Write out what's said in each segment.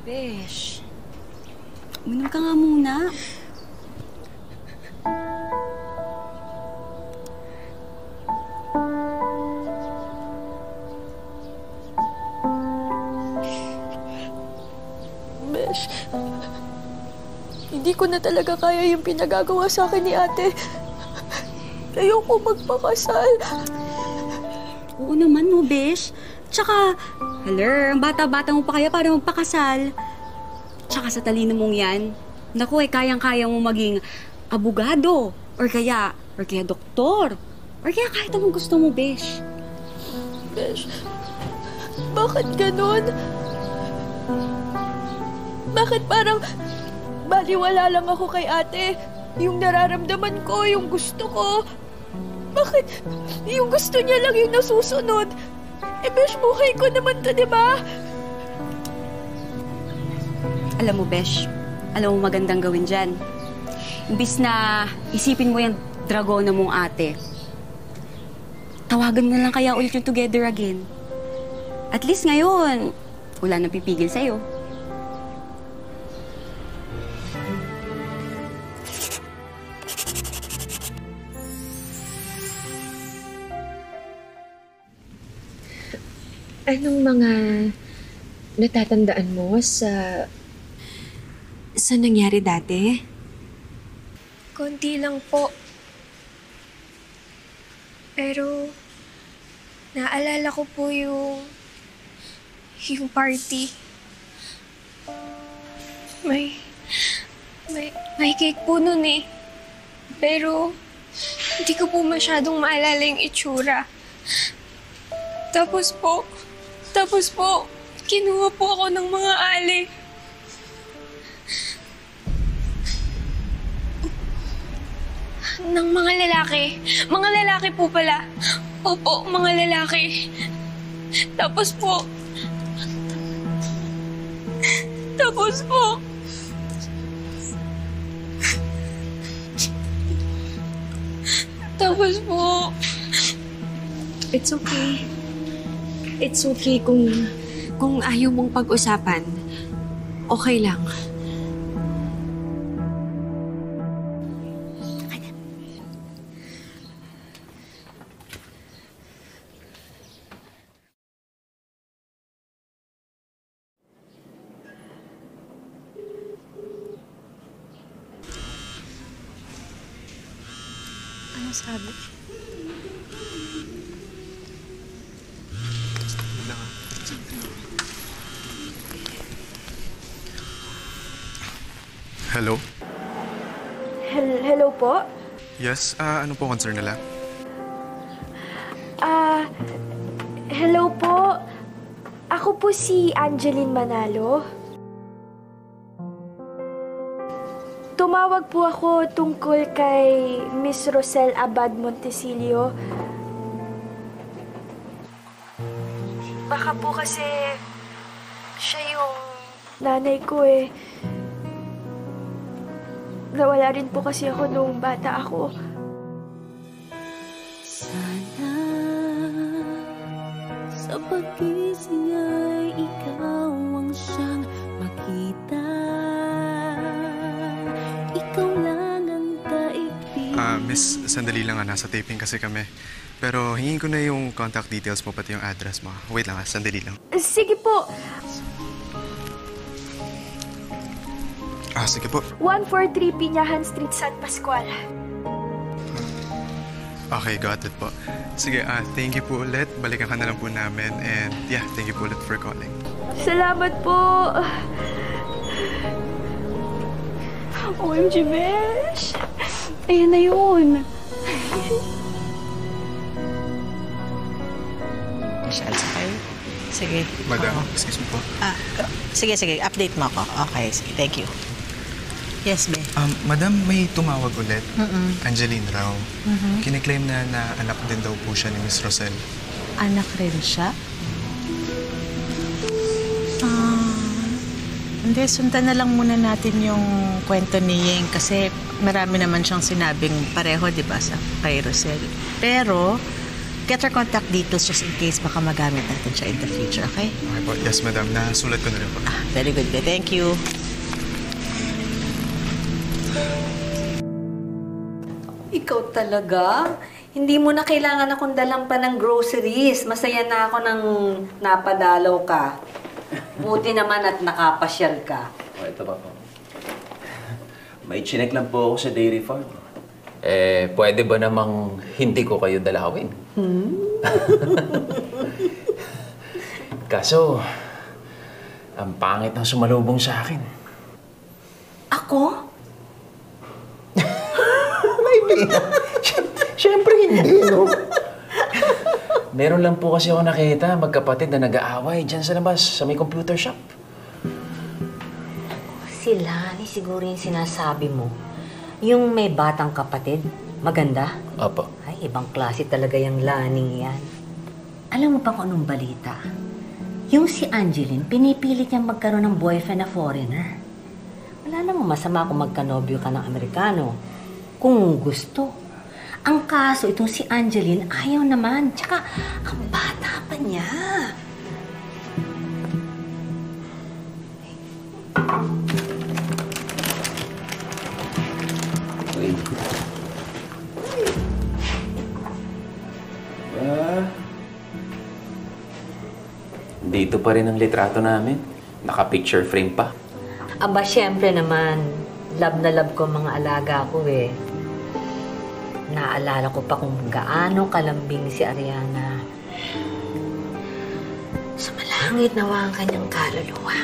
Besh, uminom ka nga muna. Besh, hindi ko na talaga kaya yung pinagagawa sa akin ni ate. Ayoko magpakasal. Oo naman, no, Besh. Tsaka, ang bata-bata mo pa kaya para magpakasal. Tsaka sa talino mong yan, naku kayang-kaya mo maging abogado, or kaya doktor, or kaya kahit anong gusto mo, Besh. Besh, bakit ganun? Bakit parang baliwala lang ako kay ate? Yung nararamdaman ko, yung gusto ko. Bakit yung gusto niya lang yung nasusunod? Besh, buhay ko naman to, di ba? Alam mo, Besh, alam mo magandang gawin dyan. Imbis na isipin mo yung dragona mong ate, tawagan mo lang kaya ulit yung together again. At least ngayon, wala nang pipigil sa'yo. Anong mga natatandaan mo sa nangyari dati? Konti lang po. Pero, naalala ko po yung party. May cake po nun eh. Pero, hindi ko po masyadong maalala yung itsura. Tapos po, kinuha po ako ng mga ali. Ng mga lalaki. Mga lalaki po pala. Opo, mga lalaki. Tapos po, It's okay. It's okay kung ayaw mong pag-usapan. Okay lang. Ano sabi? Hello? Hello po? Yes, ano po concern nila? Hello po. Ako po si Angeline Manalo. Tumawag po ako tungkol kay Miss Rosel Abad Montesilio. Baka po kasi siya yung nanay ko eh. Nawala rin po kasi ako nung bata ako. Sana sa pag-gising ay ikaw ang siyang makita. Ikaw lang ang daigdig. Miss, sandali lang nasa taping kasi kami. Pero hingin ko na yung contact details mo, pati yung address mo. Wait lang sandali lang. Sige po. Sige po. 143 Piñahan Street, San Pascual. Okay, got it po. Sige, thank you po ulit. Balikan ka na lang po namin. And yeah, thank you po ulit for calling. Salamat po. OMG, Besh. Ayan na yun. Michelle, sakay? Sige. Madam, excuse me po. Sige, update mo ako. Okay, sige, thank you. Yes, Be. Madam, may tumawag ulit. Angeline raw. Kiniklaim na anak din daw po siya ni Miss Rosel. Anak rin siya? Hindi, sundan na lang muna natin yung kwento ni Yeng kasi marami naman siyang sinabing pareho, di ba, kay Rosel. Pero, get her contact details just in case baka magamit natin siya in the future, okay? Okay po. Yes, madam. Nasulat ko na rin po. Very good, Be. Thank you. Ikaw talaga? Hindi mo na kailangan akong dalang pa ng groceries. Masaya na ako nang napadalaw ka. Buti naman at nakapasyal ka. Oh, ito pa po. May chinek lang po ako sa dairy farm. Pwede ba namang hindi ko kayo dalawin? Kaso, ang pangit ng sumalubong sa akin. Ako? Siyempre hindi, no? Meron lang po kasi ako nakita, magkapatid na nag-aaway dyan sa labas, sa may computer shop. Si Lani siguro yung sinasabi mo. Yung may batang kapatid. Maganda? Opo. Ay, ibang klase talaga yung Laning yan. Alam mo pa kung anong balita? Yung si Angeline, pinipilit niyang magkaroon ng boyfriend na foreigner. Wala namang masama kung magkanobyo ka ng Amerikano. Kung gusto. Ang kaso, itong si Angeline, ayaw naman. Tsaka, ang bata pa niya. Wait. Dito pa rin ang litrato namin. Naka-picture frame pa. Aba, syempre naman. Love na love ko mga alaga ko eh. Naalala ko pa kung gaano kalambing si Ariana. Sa malangit nawa ang kanyang kaluluwa.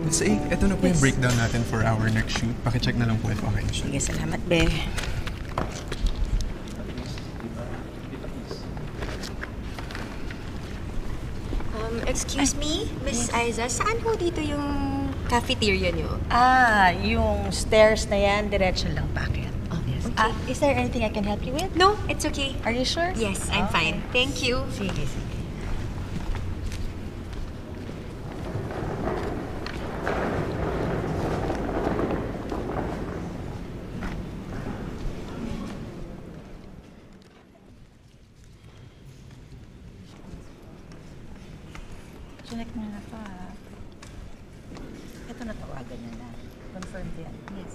Miss A, ito na po yung breakdown natin for our next shoot. Pakicheck na lang po if okay na siya. Sige, salamat, Be. Excuse me, Miss Aiza, saan po dito yung cafeteria niyo? Yung stairs na yan, diretso lang paakyat. Oh, yes. Is there anything I can help you with? No, it's okay. Are you sure? Yes, I'm fine. Thank you. Sige, sige. Check mo na to, ha? Ito na tawagan niya na. Confirm yan. Yes.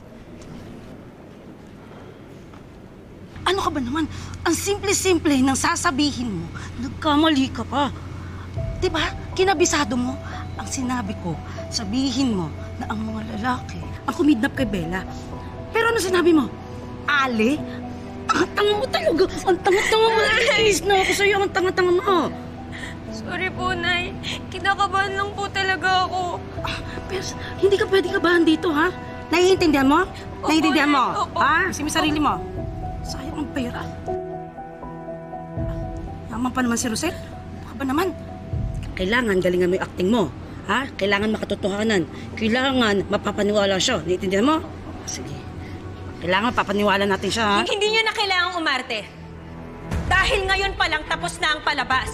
Ano ka ba naman? Ang simple-simple ng sasabihin mo, nagkamali ka pa. Diba? Kinabisado mo. Ang sinabi ko, sabihin mo na ang mga lalaki ang kumidnap kay Bella. Pero ano sinabi mo? Ali? Ang tanga mo talaga. Ang tanga-tanga mo. Inis na ako sa'yo. Ang tanga-tanga mo. Sorry po, Nay. Kinakabahan lang po talaga ako. Pero hindi ka pwede kabahan dito, ha? Naiintindihan mo? Opo, Naiintindihan mo? Nay. Opo. Ha? Kasi may sarili mo. Sayang ang pera. Yaman pa naman si Rosel. Baka ba naman? Kailangan galingan mo yung acting mo. Ha? Kailangan makatotohanan. Kailangan mapapaniwala siya. Naiintindihan mo? Sige. Kailangan mapapaniwala natin siya, ha? Hindi niyo na kailangang umarte. Dahil ngayon pa lang tapos na ang palabas.